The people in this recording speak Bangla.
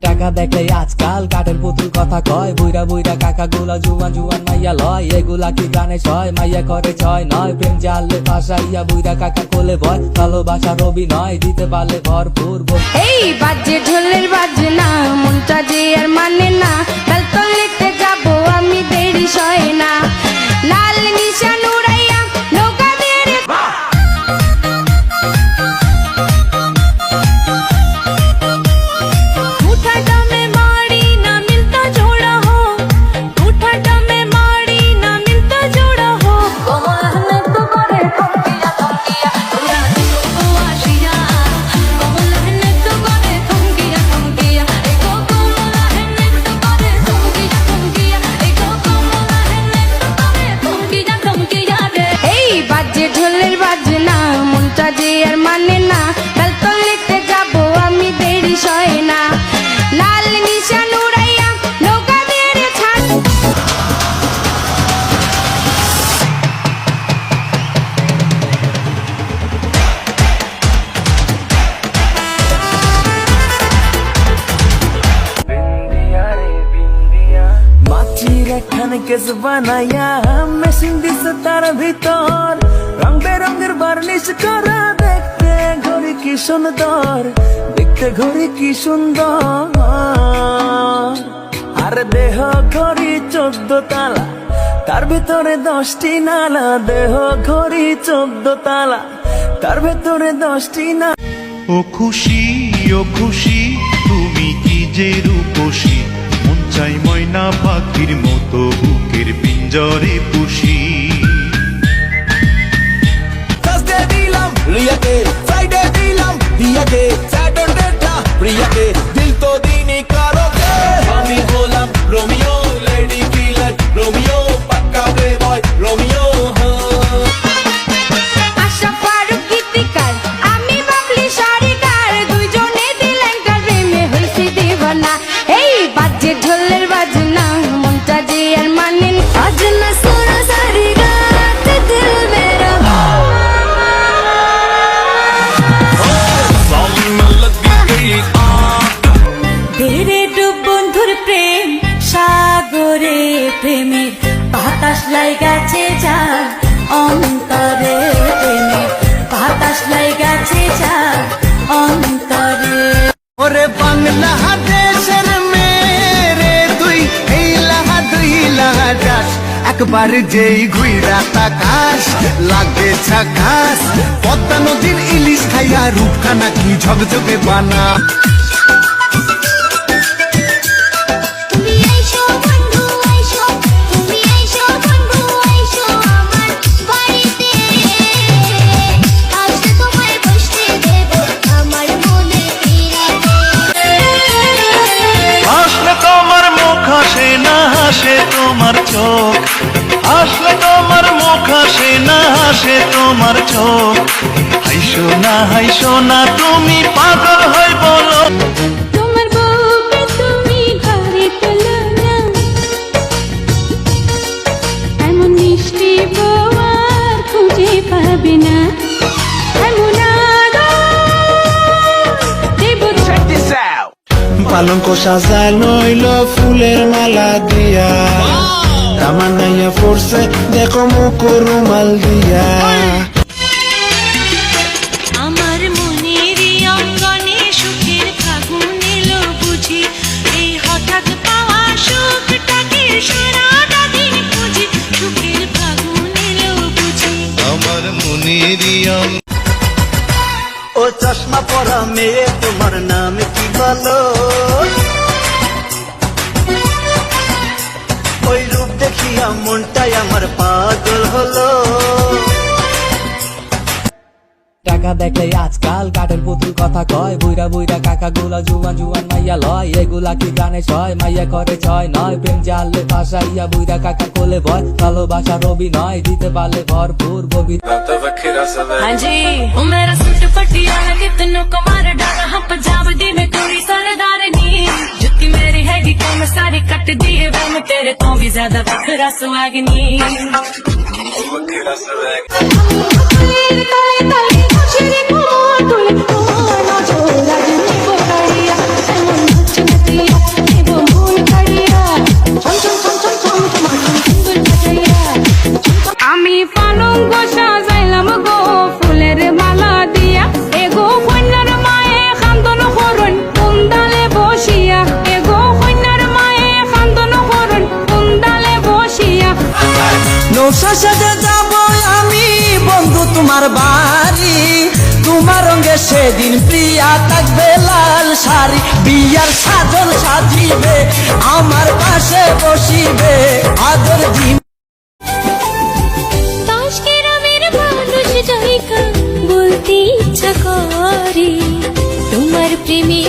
টাকা দেখলে আজকাল কাঠের পুতুল কথা কয়, বুইরা বুইরা কাকা গুলা জুয়ান জুয়ান মাইয়া লয়, এগুলা কি গানে ছয়, মাইয়া করে ছয় নয়, প্রেম জানলে ফাঁসাইয়া বুইরা কাকা কোলে ভয়, ভালোবাসার অভিনয় দিতে পারলে ভরপুর। এই বাজে ঢোলের বাজে না, মনটা যে আর মানে না, কাল তলেতে যাবো আমি দেরি সয় না, লাল নিশান উড়াইয়া নৌকা দিয়ে রে ঢোলের বাজে না, মনটা যে আর মানে না, কাল তলেতে যাবো আমি দেরি সয় না, লাল নিশান উড়াইয়া নৌকা দিয়ে রে ছাড়। মাটির একখানে কেস বানাইয়া মেশিন দিছে তার ভিতর, রং বেরঙের বার্নিশ করা, দেখতে ঘড়ি কি সুন্দর, দেখতে ঘড়ি কি সুন্দর। আর দেহ ঘড়ি 14 তালা, তার ভিতরে 10টি নালা, দেহ ঘড়ি 14 তালা, তার ভিতরে 10টি নালা। ও খুশি তুমি কি যে রূপসী, মন চাই ময়না পাখির মতো বুকের পিঞ্জরে পুষি। থার্সডে দিলাম রিয়াকে, ফ্রাইডে দিলাম দিয়াকে, স্যাটারডেটা প্রিয়াকে, দিল তো দিনই কারোকে। আমি হলাম রোমিও, লেডি কিলার রোমিও, পাক্কা প্লে বয় রোমিও। আশা ফারুক গীতিকার, আমি বাবলি শাড়িকার, দুইজনে দিলেঙ্কার প্রেমে হইছি দিবানা। এই বাজে ঢোলের বাজে না, মনটা যে আর মানে না, আজ না সোনা সারি রাত দিল মেরা। ধীরে ডুব বন্ধুর প্রেম সাগরে, প্রেমের বাতাস লাইগাছে যা অন্তরে, প্রেমের বাতাস লাইগাছে যা অন্তরে। ওরে বাংলা দেশের মেরে তুই, এই লাহা দুই লাহা যাস, একবার যেই ঘুইরা তাকাস লাগে ঝাকাস, পদ্মা নদীর ইলিশ খাইয়া রূপখানা কি ঝকঝকে বানা। হাসে তোমার চোখ, আসলে তোমার মুখ হাসে না, হাসে তোমার চোখ, হাইসো না তুমি পাগল হই বলো। তোমার বুকে তুমি ঘরে তোলো না, এমন মিষ্টি বউ আর খুঁজে পাবে না, এমন পালঙ্ক সাজানো হইল ফুলের মালা দিয়া, তামান্নাইয়া পড়ছে দেখো মুখো রুমাল দিয়া। আমার মনের অঙ্গনে সুখের ফাগুন এলো বুঝি, এই হঠাৎ পাওয়া সুখটাকে সারাটা দিন খুঁজি, সুখের ফাগুন এলো বুঝি। আমার মনের ও চশমা পরা মেয়ে তোমার নাম কি বলো, ওই রূপ দেখিয়া মনটাই আমার পাগল হলো। টাকা দেখলে আজকাল কাঠের পুতুল কথা কয়, বুইরা বুইরা কাকা গুলা জুয়ান জুয়ান মাইয়া লয়, এগুলা কি গানে ছয়, মাইয়া করে ছয় নয়, প্রেম জানলে ফাঁসাইয়া বুইরা কাকা কোলে ভয়, ভালোবাসার অভিনয় দিতে পারলে ভরপুর গভীর। हाँ जी वो मेरा सूट पटियाला कितनों को मार डाला, हम पंजाब दी में कुड़ी सरदारनी, जुत्ती मेरी हैगी को मैं सारी कट दिए, वो मैं तेरे तो भी ज्यादा बखरा सुहागनी। বর্ষা সেজে যাব আমি বন্ধু তোমার বাড়ি, তোমার রঙে সেদিন প্রিয়া থাকবে লাল শাড়ি, বিয়ার সাজন সাজিবে আমার পাশে বসিবে আদর দিন। পাশ গ্রামের মানুষ জায়গা বলতে ইচ্ছা করে, তোমার প্রেমে